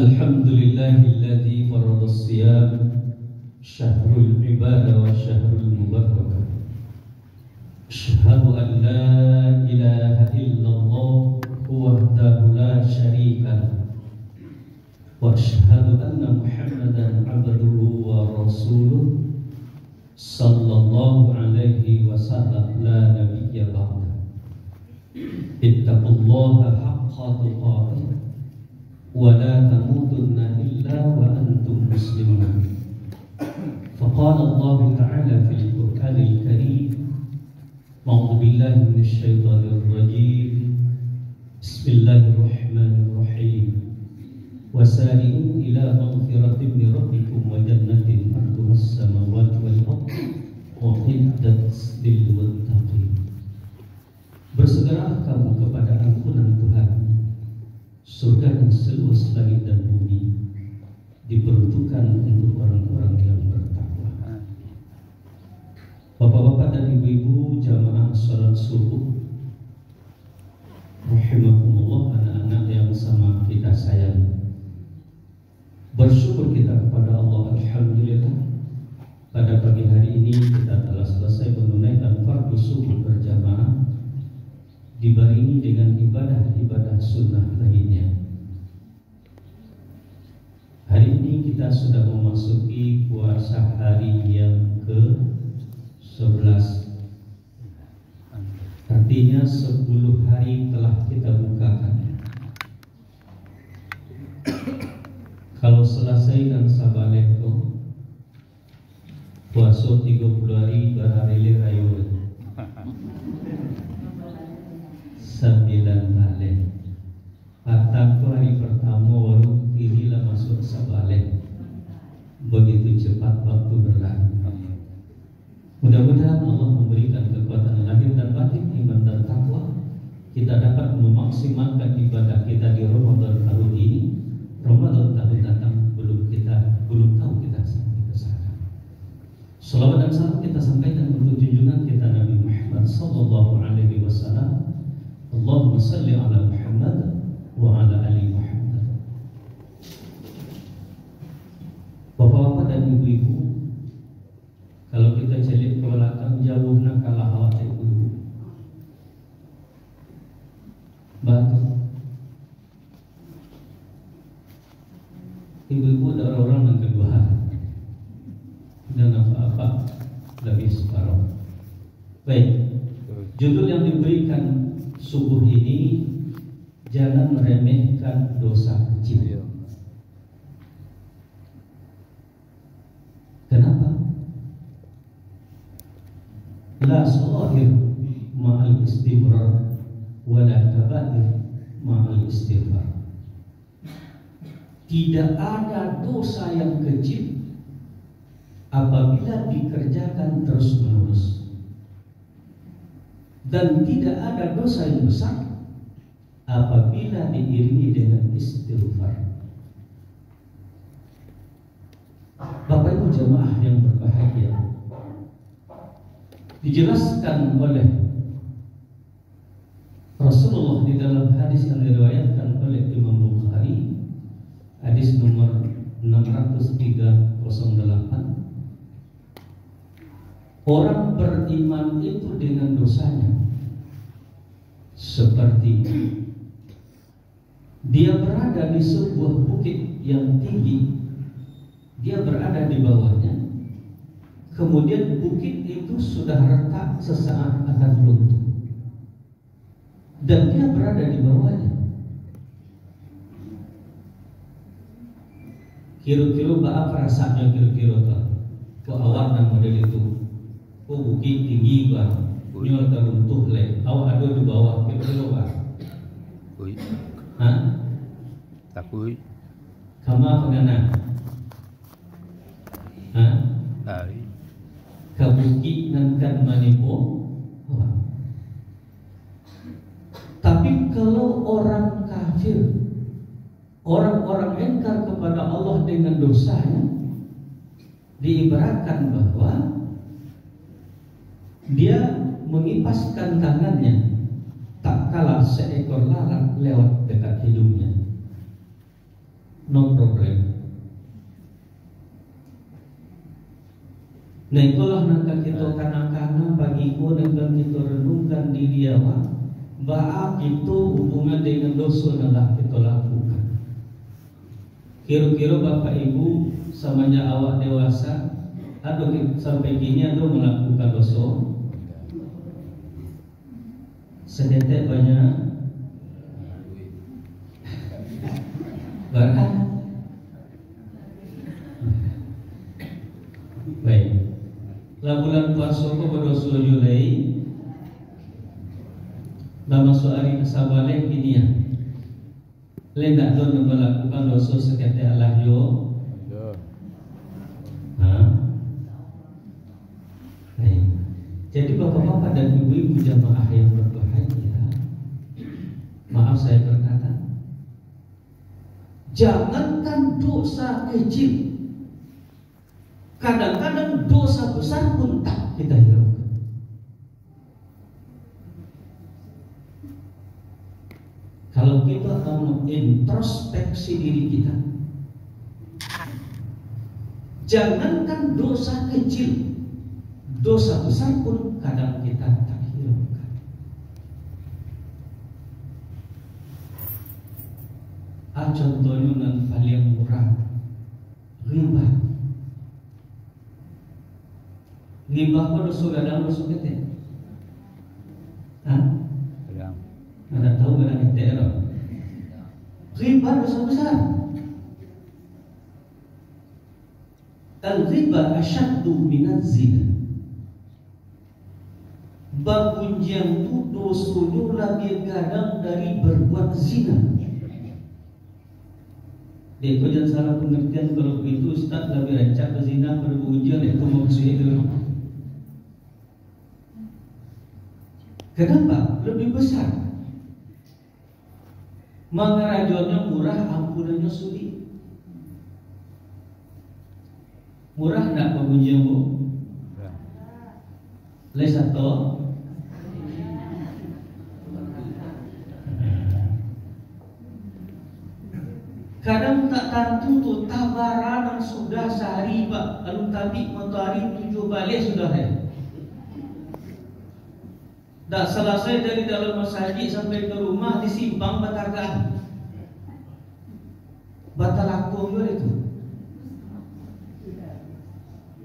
Alhamdulillahilladzi farada as-siyam syahrul ibadah wa syahrul mubarakah. Asyhadu an la ilaha illallah wahdahu la syarika lahu wa asyhadu anna Muhammadan abduhu wa rasuluh sallallahu alaihi wasallam la nabiyya ba'da. Ittaqullaha haqqa tuqatih wa la tamutunna illa wa antum muslimun. Faqala Allah Ta'ala fil Qur'anil Karim, A'udzu billahi minasy syaithanir rajim. Bismillahirrahmanirrahim. Wasari'u ila maghfiratin min rabbikum wa jannatin 'arduha as-samawati wal ardu u'iddat lil muttaqin. Bersegeralah kamu kepada ampunan Tuhan. Surga yang seluas langit dan bumi diperuntukkan untuk orang-orang yang bertakwa. Bapak-bapak dan ibu-ibu jamaah salat subuh rahimakumullah, anak-anak yang sama kita sayang, bersyukur kita kepada Allah. Alhamdulillah, pada pagi hari ini kita telah selesai menunaikan fardu subuh berjamaah, dibarengi dengan ibadah-ibadah sunnah lainnya. Hari ini kita sudah memasuki puasa hari yang ke-11. Artinya 10 hari telah kita bukakan. Kalau selesai dan sabaleko puasa 30 hari berhari rayu 9 balik. Ataku hari pertama baru inilah masuk sabalik. Begitu cepat waktu berlalu. Mudah-mudahan Allah memberikan kekuatan lahir dan batin, iman dan takwa. Kita dapat memaksimalkan ibadah kita di Ramadan tahun ini. Ramadan tahun datang belum tahu kita sampai ke sana. Salawat dan salam kita sampaikan untuk junjungan kita Nabi Muhammad sallallahu alaihi wasallam. Allahumma salli ala Muhammad wa ala ali Muhammad. Bapak-bapak dan ibu-ibu, kalau kita celik ke belakang, jauh nak kalah awak ibu. Batu. Ibu-ibu ada orang-orang yang kedua dan apa-apa lebih separuh. Baik, judul yang diberikan subuh ini, jangan meremehkan dosa kecil. Kenapa? La shahir ma'al istimrar wa la kabair ma'al istighfar. Tidak ada dosa yang kecil apabila dikerjakan terus-menerus, dan tidak ada dosa yang besar apabila diiringi dengan istighfar. Bapak Ibu jemaah yang berbahagia, dijelaskan oleh Rasulullah di dalam hadis yang diriwayatkan oleh Imam Bukhari, hadis nomor 6308. Orang beriman itu dengan dosanya seperti dia berada di sebuah bukit yang tinggi, dia berada di bawahnya, kemudian bukit itu sudah retak sesaat akan runtuh, dan dia berada di bawahnya. Kira-kira apa rasanya kira-kira kok awak dan model itu? Kok bukit tinggi bah, nyol teruntuh leh, awak ada di bawah kira-kira bah? Ui. Hah? Takui. Kama pengana? Hah? Dari. Kabukit nankan manipo. Tapi kalau orang kafir, orang-orang ingkar kepada Allah dengan dosanya, diibaratkan bahwa dia mengipaskan tangannya tak kalah seekor lalat lewat dekat hidungnya. no problem. Nah itulah nangka kita kanak-kanak bagiku nangka kita renungkan diri awak bahwa itu hubungan dengan dosa adalah kita lakukan. Kira-kira bapak ibu samanya awak dewasa atau sampai kini atau melakukan dosa sedetek banyak berkat. Baik, lah bulan puasa ko berdosa Julai nama suari kesabalik ini ya lendak don melakukan dosa seketek Allah yo. Jadi bapak-bapak dan ibu-ibu jamaah yang berbahagia, maaf saya berkata, jangankan dosa kecil, kadang-kadang dosa besar pun tak kita hiraukan. Kalau kita mau introspeksi diri kita, jangankan dosa kecil, dosa besar pun kadang kita tak hiraukan. Contohnya yang paling murah, riba. Riba kok dosa gadang dosa kete? Gadang. Ada tahu gadang kete ya? Riba dosa besar. Al-riba asyaddu minaz zina. Bagunjang tu dosunya lebih gadang dari berbuat zina. Dia jangan salah pengertian kalau begitu Ustaz lebih rancak ke zina berbunjang itu maksudnya itu. Kenapa? Lebih besar. Mengerajonya murah, ampunannya sulit. Murah tak pengunjung bu? Les atau kadang tak tentu tu tabaran yang sudah sehari pak, lalu tapi matahari 7 balik sudah dah selesai dari dalam masjid sampai ke rumah disimpang batargaan. Batal aku juga itu.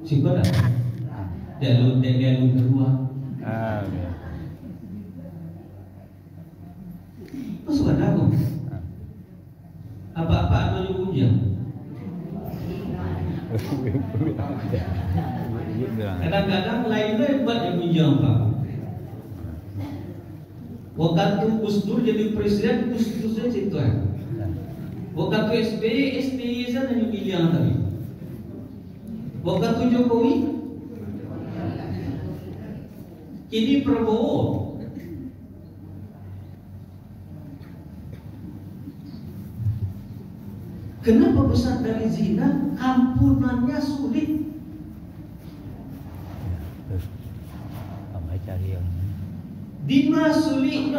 Siapa dah? Dia lu kedua. Terus ada aku. Apa-apa ada lu ujian. Kadang-kadang lainnya buat yang ujian pak. Waktu Gus Dur jadi presiden, Gus Dur saja itu. Waktu SBY saja yang pilihan tadi. Waktu Jokowi, kini Prabowo. Kenapa besar dari zina? Ampunannya sulit. Cari yang Dima sulitnya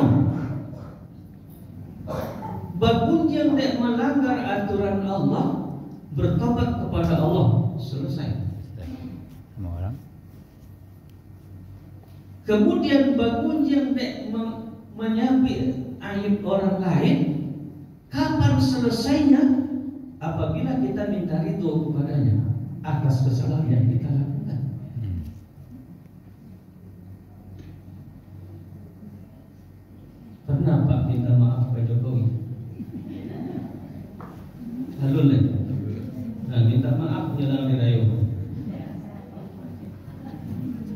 bagunjang dek melanggar aturan Allah, bertobat kepada Allah, selesai. Semua orang. Kemudian bagunjang dek menyabit aib orang lain, kapan selesainya? Apabila kita minta ridho kepadanya atas kesalahan yang kita lakukan. Pernah Pak minta maaf ke Jokowi? Lalu nah, minta maaf jalan dirayu.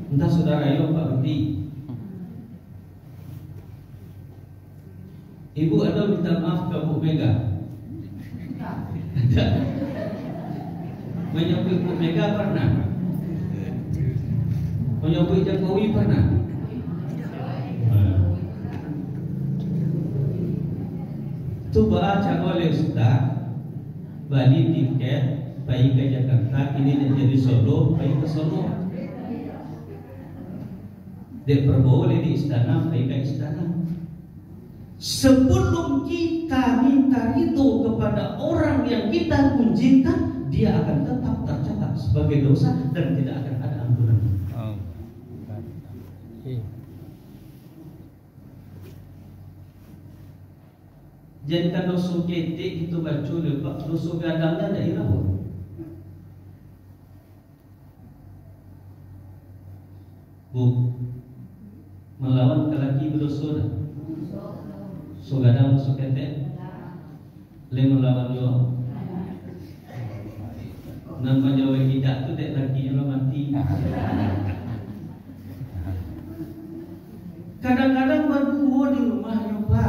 Entah saudara rayu Pak Rudi. Ibu ada minta maaf ke Bu Mega? Ada. Menyebut Bu Mega pernah? Menyebut Jokowi pernah? Tu baca oleh Ustaz Bali tiket baik ke Jakarta, ini jadi Solo, baik ke Solo. Dia perboleh di istana, baik ke istana. Sebelum kita minta itu kepada orang yang kita kunjungkan, dia akan tetap tercatat sebagai dosa dan tidak akan ada ampunan. Oh. Jadi kan dosa ketik itu baca lepak, dosa gadangnya ada irawa. Bu, melawan lelaki berdosa dah. So gadang dosa ketik, le melawan yo. Nama Jawa tidak tu dek laki yang mati. Kadang-kadang berdua di rumah nyoba.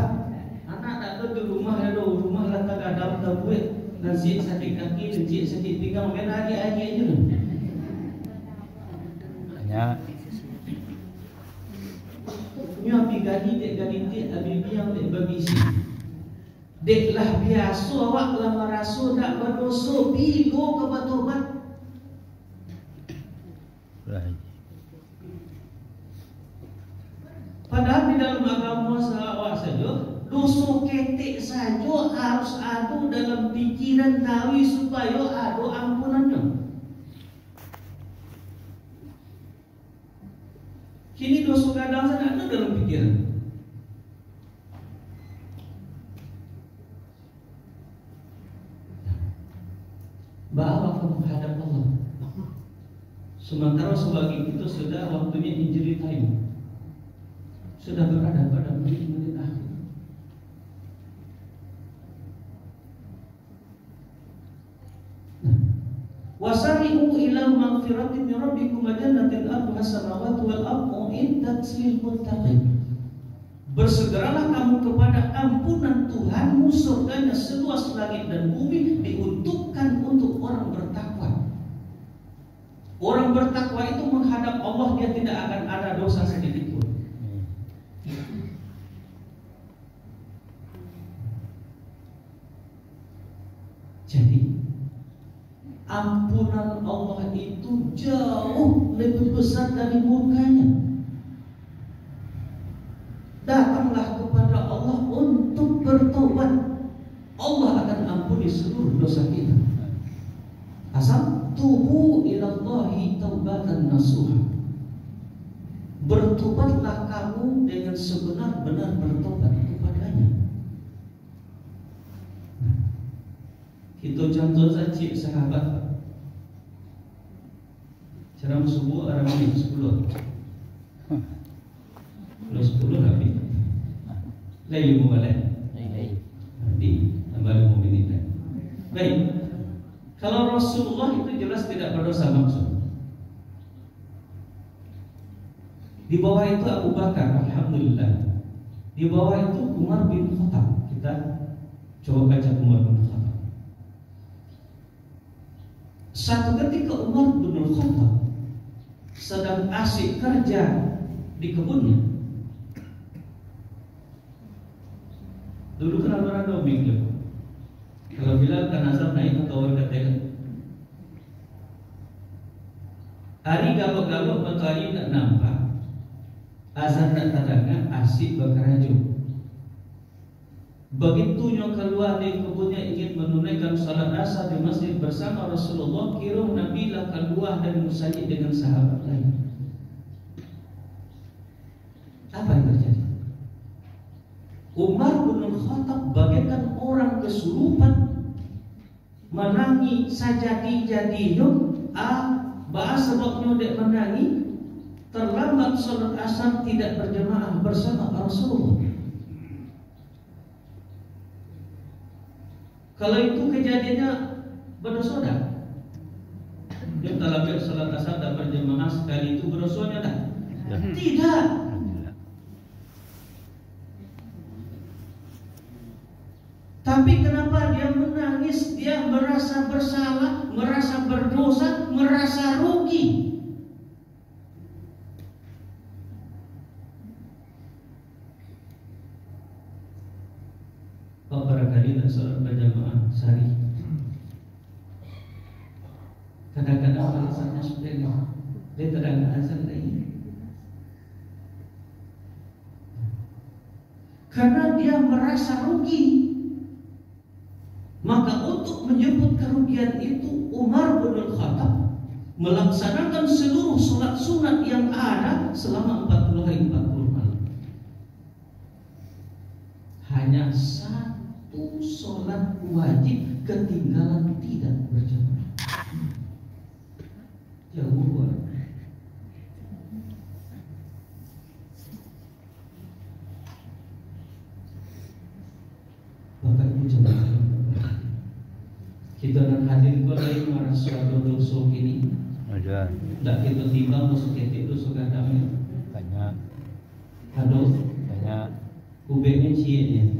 Anak tak ada di rumah ada rumah lah tak ada tak buat. Nasi sakit kaki, nasi sakit pinggang, main hari-hari aja tu. Hanya Nyo api gani dek abi biang dek babisi. Dek lah biasa awak lah merasa tak berdosa bigo ke batobat. right. Padahal di dalam agama awak saja dosa ketik saja harus ada dalam pikiran tawi supaya ada ampunannya. Kini dosa kadang sana ada dalam pikiran. Bawa ke menghadap Allah. Sementara sebagai itu sudah waktunya injury time, sudah berada pada menit-menit akhir. Wasari'u ila maghfiratin min rabbikum wa jannatin arduha as-samawati wal ardu uiddat lil muttaqin. Bersegeralah kamu kepada ampunan Tuhanmu, surganya seluas langit dan bumi, diuntukkan untuk orang bertakwa. Orang bertakwa itu menghadap Allah, dia tidak akan ada dosa sedikit pun. Jadi ampunan Allah itu jauh lebih besar dari murkanya. Datanglah kepada Allah untuk bertobat. Allah akan ampuni seluruh dosa kita. Asal tubu ilallahi taubatan nasuha. Bertobatlah kamu dengan sebenar-benar bertobat kepadanya. Kita contoh saja sahabat. Ceram subuh orang ini 10. Kalau 10 habis. Lagi mau balik. Di tambah 5 minit. Baik. Kalau Rasulullah itu jelas tidak berdosa maksud. Di bawah itu Abu Bakar, alhamdulillah. Di bawah itu Umar bin Khattab. Kita coba baca Umar bin Khattab. Satu ketika Umar bin Khattab sedang asik kerja di kebunnya. Dulu kan orang doming gitu. Kalau bilang kan asal naik atau orang katakan hari galok-galok matahari tak nampak, azan tak terdengar, asik berkeraju. Begitu yang keluar dari kebunnya ingin menunaikan salat asar di masjid bersama Rasulullah, kira Nabi lah keluar dari masjid dengan sahabat lain. Apa yang terjadi? Umar bin Khattab bagaikan orang kesurupan, menangi sajadi-jadinya, bahasa sebabnya dek menangi, terlambat salat asar tidak berjamaah bersama Rasulullah. Kalau itu kejadiannya berdosa tak? Dia terlambat salat asar dan berjamaah sekali itu berdosanya tak? Tidak. Tapi kenapa dia menangis? Dia merasa bersalah, merasa berdosa, merasa rugi. Kok barangkali tak sholat berjamaah sehari? Kadang-kadang alasannya sudah dia terangkan azan lagi. Karena karena dia merasa rugi. Maka untuk menyebut kerugian itu, Umar bin Khattab melaksanakan seluruh sholat sunat yang ada selama 40 hari 40 malam. Hanya satu sholat wajib ketinggalan tidak berjamaah. Jauh banget. Bapak Ibu coba kita nak hadir kau dari marah suatu dosa ini. Ada. Tak kita timbang masuk itu suka damai. Banyak. Aduh. Banyak. Kubeknya ciennya.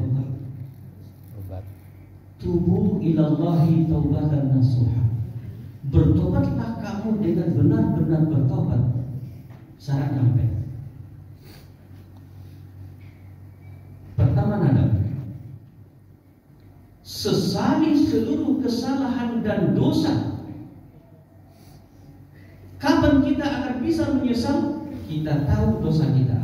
Obat. Tubuh ilallahi taubatan nasuha. Bertobatlah kamu dengan benar-benar bertobat. Syarat sampai. Pertama nada. Sesali seluruh kesalahan dan dosa. Kapan kita akan bisa menyesal? Kita tahu dosa kita.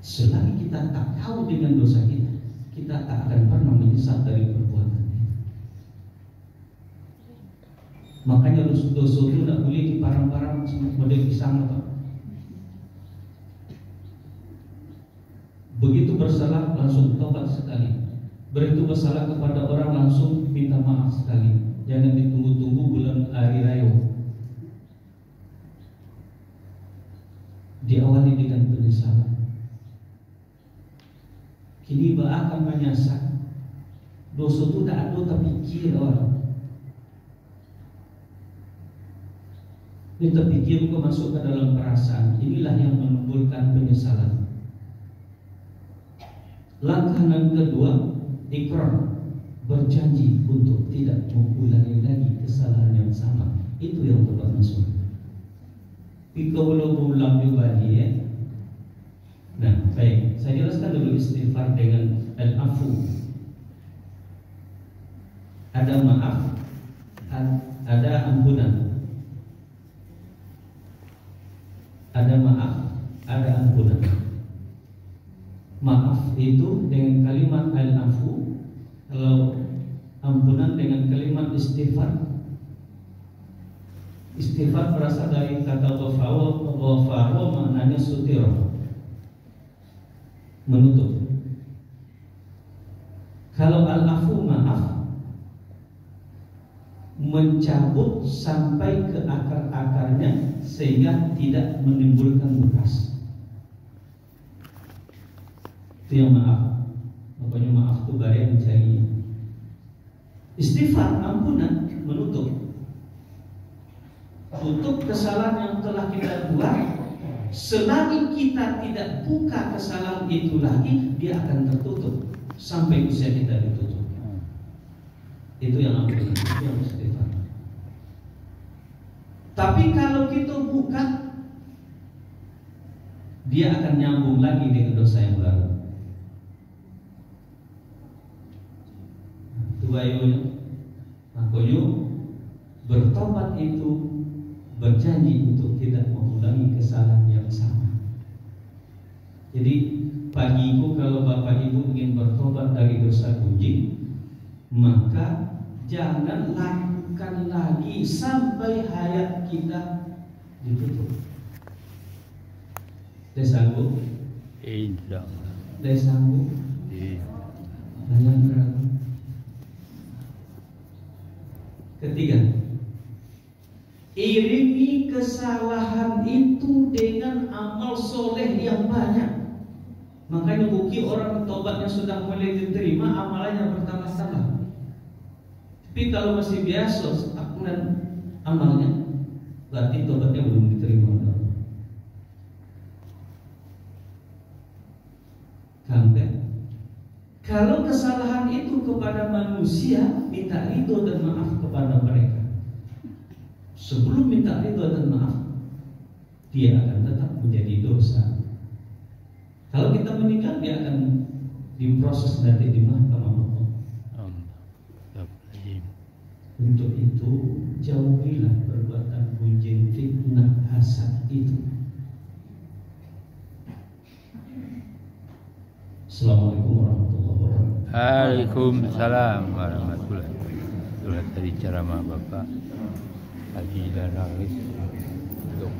Selagi kita tak tahu dengan dosa kita, kita tak akan pernah menyesal dari perbuatan kita. Makanya dosa itu tidak boleh diparang-parang model pisang apa. Begitu bersalah langsung tobat sekali. Begitu bersalah kepada orang langsung minta maaf sekali. Jangan ditunggu-tunggu bulan hari raya. Diawali dengan penyesalan. Kini akan menyesal. Dosa itu tak ada tapi pikir orang. Kita pikir kok masuk ke dalam perasaan. Inilah yang menimbulkan penyesalan. Langkah yang kedua, ikrar, berjanji untuk tidak mengulangi lagi kesalahan yang sama. Itu yang tepat masuk. Jika belum ulang juga dia. Nah, baik. Saya jelaskan dulu istighfar dengan al-afu. Ada maaf, ada ampunan. Ada maaf, ada ampunan. Maaf itu dengan kalimat al-afu, kalau ampunan dengan kalimat istighfar. Istighfar berasal dari kata ghafara, maknanya sutir, menutup. Kalau al-afu maaf, mencabut sampai ke akar-akarnya sehingga tidak menimbulkan bekas. Itu yang maaf. Pokoknya maaf itu barang mencari. Istighfar, ampunan, menutup. Tutup kesalahan yang telah kita buat. Selagi kita tidak buka kesalahan itu lagi, dia akan tertutup sampai usia kita ditutup. Itu yang ampunan, itu yang istighfar. Tapi kalau kita buka, dia akan nyambung lagi dengan dosa yang baru. Makanya bertobat itu berjanji untuk tidak mengulangi kesalahan yang sama. Jadi pagi itu kalau bapak ibu ingin bertobat dari dosa gunjing, maka jangan lakukan lagi sampai hayat kita ditutup. Dia sanggup? Insya Allah. Dia sanggup? Banyak berat. Ketiga, iringi kesalahan itu dengan amal soleh yang banyak. Makanya bukti orang tobatnya sudah mulai diterima, amalannya bertambah-tambah. Tapi kalau masih biasa stagnan amalnya, berarti tobatnya belum diterima. Sampai kalau kesalahan itu kepada manusia, minta ridho dan maaf kepada mereka. Sebelum minta ridho dan maaf, dia akan tetap menjadi dosa. Kalau kita menikah, dia akan diproses nanti di mahkamah Allah. Untuk itu, jauhilah perbuatan gunjing, fitnah, hasad itu. Assalamualaikum warahmatullahi wabarakatuh. Waalaikumsalam warahmatullahi wabarakatuh. Itulah tadi ceramah Bapak Haji dan Haris untuk